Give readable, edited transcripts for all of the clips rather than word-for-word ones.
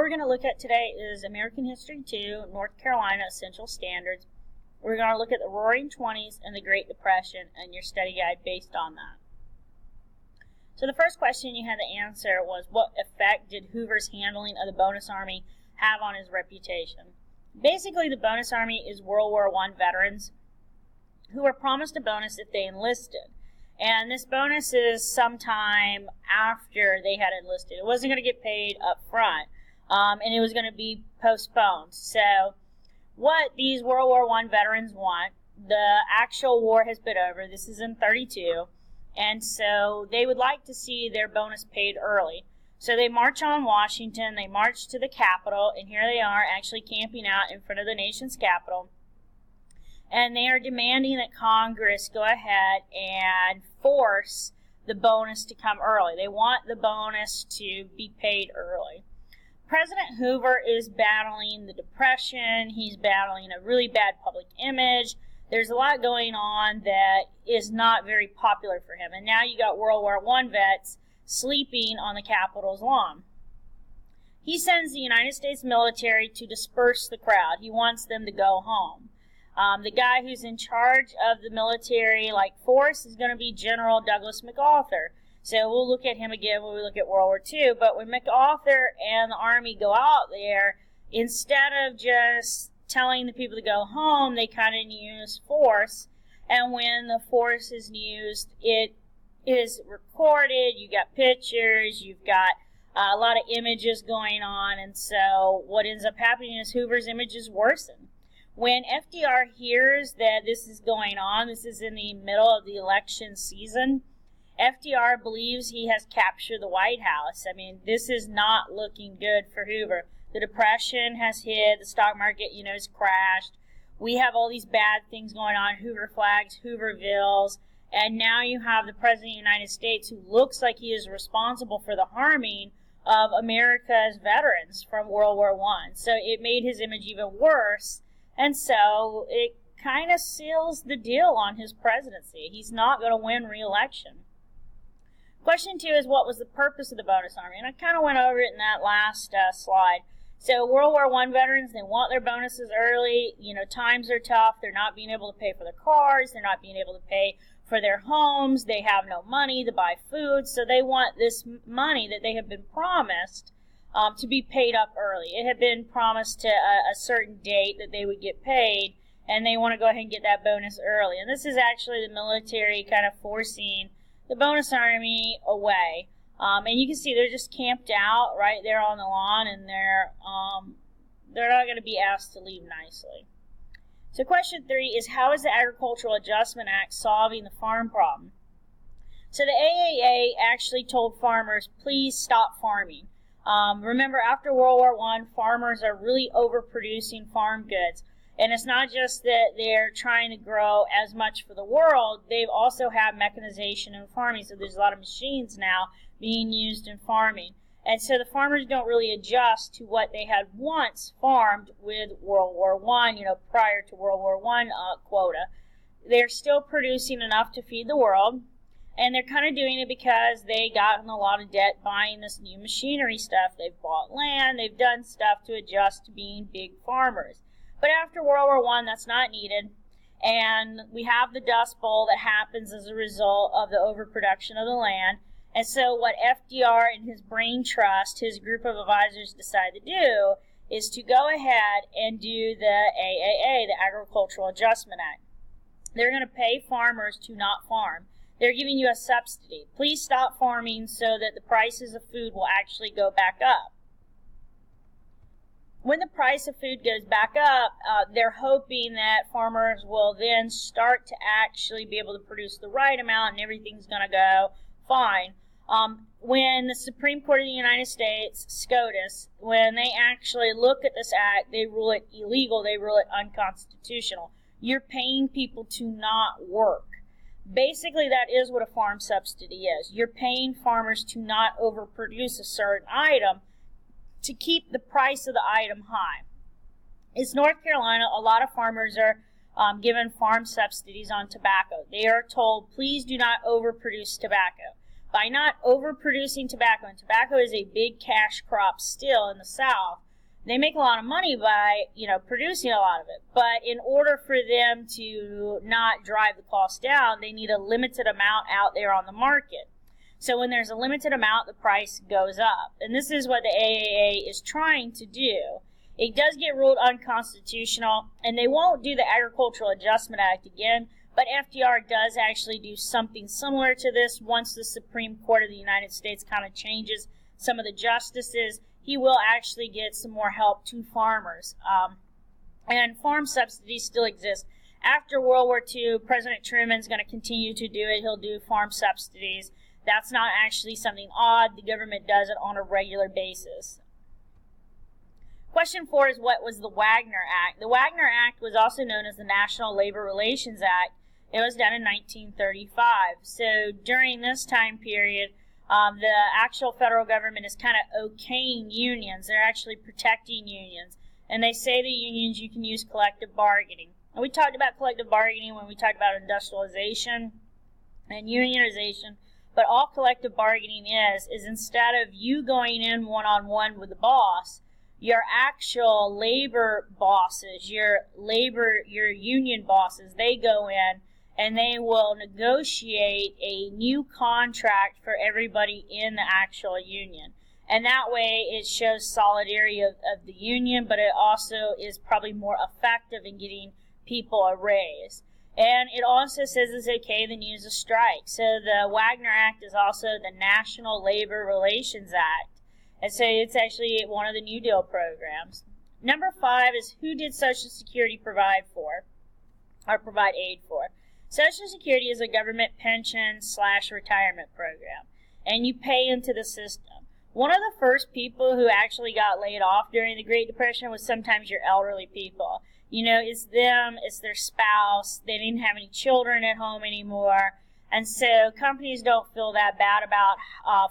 we're going to look at today is American History 2, North Carolina Essential Standards. We're going to look at the Roaring Twenties and the Great Depression and your study guide based on that. So the first question you had to answer was, what effect did Hoover's handling of the Bonus Army have on his reputation? Basically, the Bonus Army is World War I veterans who were promised a bonus if they enlisted. And this bonus is sometime after they had enlisted. It wasn't going to get paid up front, and it was going to be postponed. So what these World War I veterans want, the actual war has been over. This is in 32. And so they would like to see their bonus paid early. So they march on Washington, they march to the Capitol, and here they are actually camping out in front of the nation's capital. And they are demanding that Congress go ahead and force the bonus to come early. They want the bonus to be paid early. President Hoover is battling the Depression. He's battling a really bad public image. There's a lot going on that is not very popular for him. And now you got World War I vets sleeping on the Capitol's lawn. He sends the United States military to disperse the crowd. He wants them to go home. The guy who's in charge of the military force is going to be General Douglas MacArthur. So we'll look at him again when we look at World War II. But when MacArthur and the Army go out there, instead of just telling the people to go home, they kind of use force. And when the force is used, it is recorded. You got pictures. You've got a lot of images going on. And so what ends up happening is Hoover's images worsen. When FDR hears that this is going on, this is in the middle of the election season, FDR believes he has captured the White House. I mean, this is not looking good for Hoover. The Depression has hit, the stock market, has crashed. We have all these bad things going on, Hoover flags, Hoovervilles, and now you have the President of the United States who looks like he is responsible for the harming of America's veterans from World War I. So it made his image even worse, and so it kind of seals the deal on his presidency. He's not going to win re-election. Question 2 is, what was the purpose of the Bonus Army? And I kind of went over it in that last slide. So World War I veterans, they want their bonuses early. Times are tough. They're not being able to pay for their cars. They're not being able to pay for their homes. They have no money to buy food. So they want this money that they have been promised to be paid up early. It had been promised to a certain date that they would get paid, and they want to go ahead and get that bonus early. And this is actually the military kind of forcing the Bonus Army away. And you can see they're just camped out right there on the lawn, and they're not going to be asked to leave nicely. So question 3 is, how is the Agricultural Adjustment Act solving the farm problem? So the AAA actually told farmers, please stop farming. Remember, after World War I, farmers are really overproducing farm goods. And it's not just that they're trying to grow as much for the world, they've also had mechanization in farming. So there's a lot of machines now being used in farming. And so the farmers don't really adjust to what they had once farmed with World War I, prior to World War I quota. They're still producing enough to feed the world, and they're kind of doing it because they got in a lot of debt buying this new machinery stuff. They've bought land, they've done stuff to adjust to being big farmers. But after World War I, that's not needed, and we have the Dust Bowl that happens as a result of the overproduction of the land. And so what FDR and his brain trust, his group of advisors, decide to do is to go ahead and do the AAA, the Agricultural Adjustment Act. They're going to pay farmers to not farm. They're giving you a subsidy. Please stop farming so that the prices of food will actually go back up. When the price of food goes back up, they're hoping that farmers will then start to actually be able to produce the right amount and everything's going to go fine. When the Supreme Court of the United States, SCOTUS, when they actually look at this act, they rule it illegal, they rule it unconstitutional. You're paying people to not work. Basically, that is what a farm subsidy is. You're paying farmers to not overproduce a certain item to keep the price of the item high. In North Carolina, a lot of farmers are given farm subsidies on tobacco. They are told, please do not overproduce tobacco. by not overproducing tobacco, and tobacco is a big cash crop still in the South, they make a lot of money by, producing a lot of it. But in order for them to not drive the cost down, they need a limited amount out there on the market. So when there's a limited amount, the price goes up. And this is what the AAA is trying to do. It does get ruled unconstitutional, and they won't do the Agricultural Adjustment Act again, but FDR does actually do something similar to this once the Supreme Court of the United States kind of changes some of the justices. He will actually get some more help to farmers. And farm subsidies still exist. After World War II, President Truman's going to continue to do it. He'll do farm subsidies. That's not actually something odd. The government does it on a regular basis. Question 4 is, what was the Wagner Act? The Wagner Act was also known as the National Labor Relations Act. It was done in 1935. So during this time period, the actual federal government is kind of okaying unions. They're actually protecting unions. And they say the unions, you can use collective bargaining. And we talked about collective bargaining when we talked about industrialization and unionization. But all collective bargaining is instead of you going in one-on-one with the boss, your actual labor bosses, your union bosses, they go in and they will negotiate a new contract for everybody in the actual union. And that way it shows solidarity of the union, but it also is probably more effective in getting people a raise. And it also says it's okay to use a strike. So the Wagner Act is also the National Labor Relations Act. And so it's actually one of the New Deal programs. Number 5 is, who did Social Security provide aid for? Social Security is a government pension/retirement program, and you pay into the system. One of the first people who actually got laid off during the Great Depression was sometimes your elderly people. It's them, it's their spouse, they didn't have any children at home anymore, and so companies don't feel that bad about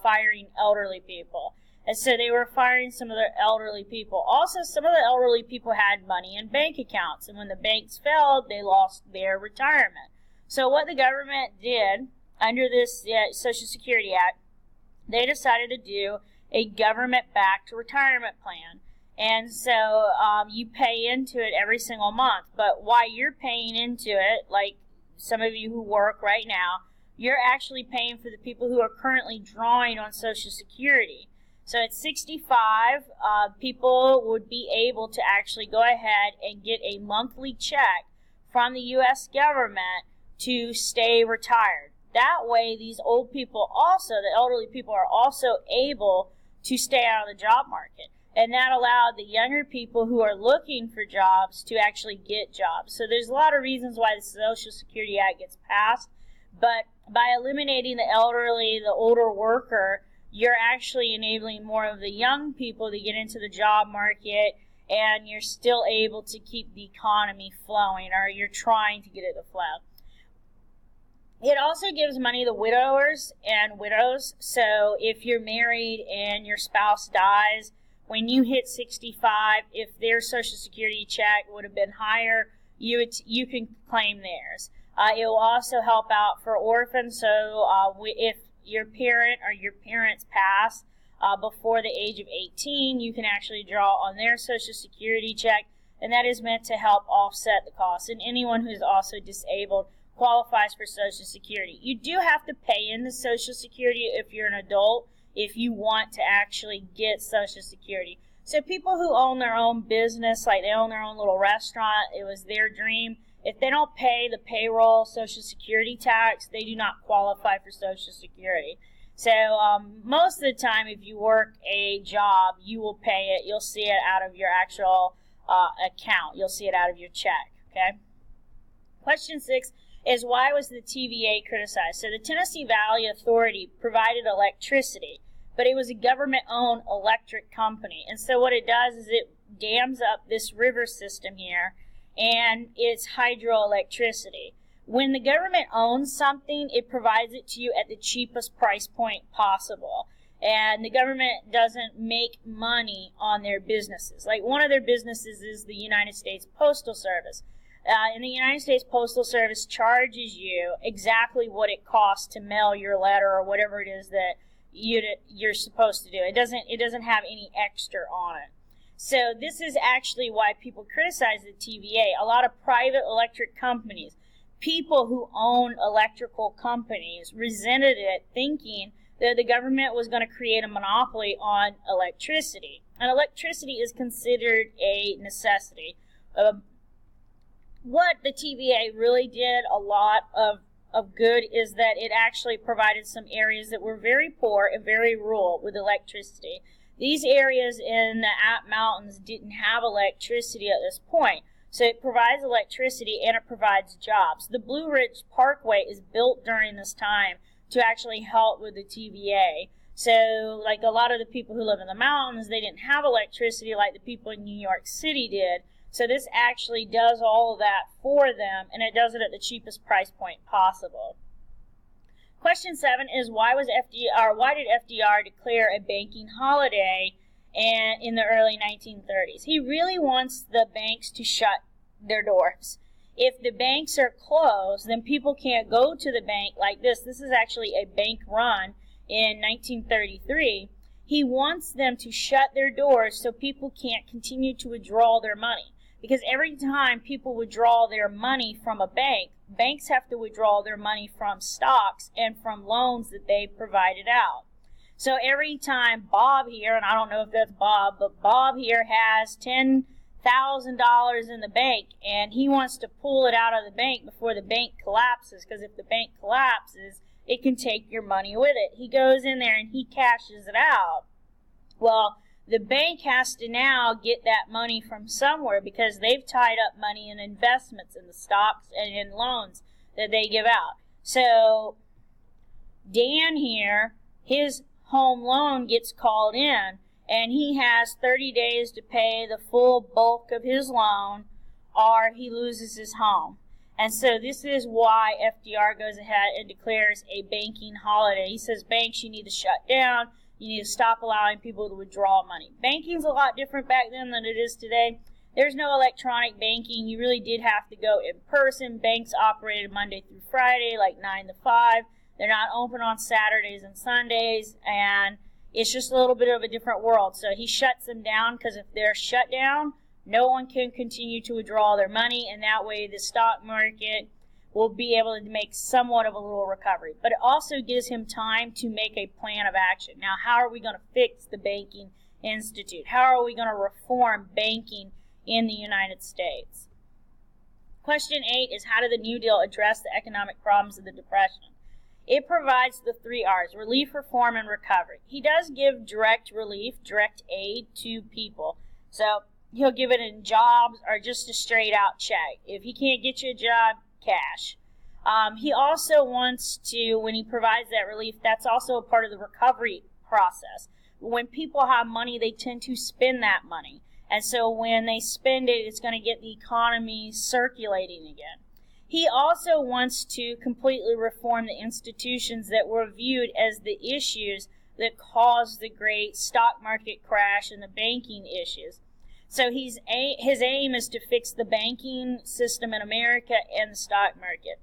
firing elderly people. And so they were firing some of the elderly people. Also, some of the elderly people had money in bank accounts, and when the banks failed, they lost their retirement. So what the government did under this Social Security Act, they decided to do a government-backed retirement plan. And so you pay into it every single month. But while you're paying into it, like some of you who work right now, you're actually paying for the people who are currently drawing on Social Security. So at 65, people would be able to actually go ahead and get a monthly check from the U.S. government to stay retired. That way, these old people also, the elderly people, are also able to stay out of the job market. And that allowed the younger people who are looking for jobs to actually get jobs. So there's a lot of reasons why the Social Security Act gets passed. But by eliminating the elderly, the older worker, you're actually enabling more of the young people to get into the job market, and you're still able to keep the economy flowing, or you're trying to get it to flow. It also gives money to widowers and widows. So if you're married and your spouse dies, when you hit 65, if their Social Security check would have been higher, you can claim theirs. It will also help out for orphans. So if your parent or your parents pass before the age of 18, you can actually draw on their Social Security check, and that is meant to help offset the cost. And anyone who's also disabled qualifies for Social Security. You do have to pay in the Social Security if you're an adult, if you want to actually get Social Security. So people who own their own business, like they own their own little restaurant, it was their dream. If they don't pay the payroll Social Security tax, they do not qualify for Social Security. So most of the time, if you work a job, you will pay it. You'll see it out of your actual account. You'll see it out of your check, okay? Question 6 is, why was the TVA criticized? So the Tennessee Valley Authority provided electricity, but it was a government-owned electric company. And so what it does is it dams up this river system here, and it's hydroelectricity. When the government owns something, it provides it to you at the cheapest price point possible. And the government doesn't make money on their businesses. Like one of their businesses is the United States Postal Service. In the United States Postal Service charges you exactly what it costs to mail your letter or whatever it is that you're supposed to do. It doesn't have any extra on it. So this is actually why people criticize the TVA. A lot of private electric companies, people who own electrical companies, resented it, thinking that the government was going to create a monopoly on electricity. And electricity is considered a necessity. What the TVA really did a lot of good is that it actually provided some areas that were very poor and very rural with electricity. These areas in the App Mountains didn't have electricity at this point. So it provides electricity and it provides jobs. The Blue Ridge Parkway is built during this time to actually help with the TVA. So like a lot of the people who live in the mountains, they didn't have electricity like the people in New York City did. So this actually does all of that for them, and it does it at the cheapest price point possible. Question 7 is why did FDR declare a banking holiday in the early 1930s? He really wants the banks to shut their doors. If the banks are closed, then people can't go to the bank like this. This is actually a bank run in 1933. He wants them to shut their doors so people can't continue to withdraw their money. Because every time people withdraw their money from a bank, banks have to withdraw their money from stocks and from loans that they provided out. So every time Bob here, and I don't know if that's Bob, but Bob here has $10,000 in the bank, and he wants to pull it out of the bank before the bank collapses, because if the bank collapses, it can take your money with it. He goes in there and he cashes it out. Well, the bank has to now get that money from somewhere because they've tied up money in investments in the stocks and in loans that they give out. So Dan here, his home loan gets called in, and he has 30 days to pay the full bulk of his loan or he loses his home. And so this is why FDR goes ahead and declares a banking holiday. He says, banks, you need to shut down. You need to stop allowing people to withdraw money. Banking's a lot different back then than it is today. There's no electronic banking. You really did have to go in person. Banks operated Monday through Friday, like 9 to 5. They're not open on Saturdays and Sundays, and it's just a little bit of a different world. So he shuts them down because if they're shut down, no one can continue to withdraw their money, and that way the stock market will be able to make somewhat of a little recovery. But it also gives him time to make a plan of action. Now, how are we going to fix the banking institute? How are we going to reform banking in the United States? Question 8 is how did the New Deal address the economic problems of the Depression? It provides the 3 R's, relief, reform, and recovery. He does give direct relief, direct aid to people. So he'll give it in jobs or just a straight out check. If he can't get you a job, cash. He also wants to, when he provides that relief, that's also a part of the recovery process. When people have money, they tend to spend that money. And so when they spend it, it's going to get the economy circulating again. He also wants to completely reform the institutions that were viewed as the issues that caused the great stock market crash and the banking issues. So his aim is to fix the banking system in America and the stock market.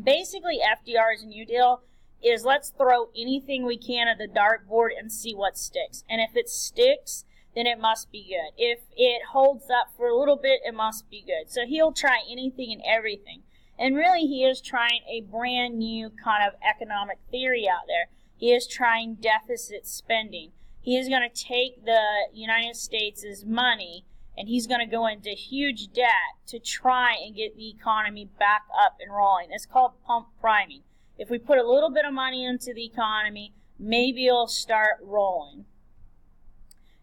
Basically, FDR's New Deal is let's throw anything we can at the dartboard and see what sticks. And if it sticks, then it must be good. If it holds up for a little bit, it must be good. So he'll try anything and everything. And really, he is trying a brand new kind of economic theory out there. He is trying deficit spending. He is going to take the United States' money and he's going to go into huge debt to try and get the economy back up and rolling. It's called pump priming. If we put a little bit of money into the economy, maybe it'll start rolling.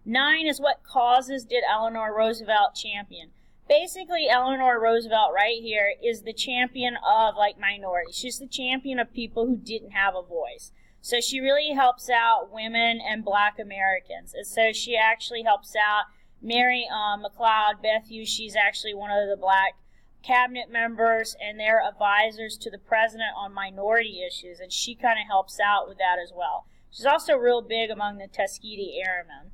9 is what causes did Eleanor Roosevelt champion? Basically, Eleanor Roosevelt right here is the champion of minorities. She's the champion of people who didn't have a voice. So she really helps out women and black Americans. And so she actually helps out Mary McLeod Bethune. She's actually one of the black cabinet members, and they're advisors to the president on minority issues. And she kind of helps out with that as well. She's also real big among the Tuskegee Airmen.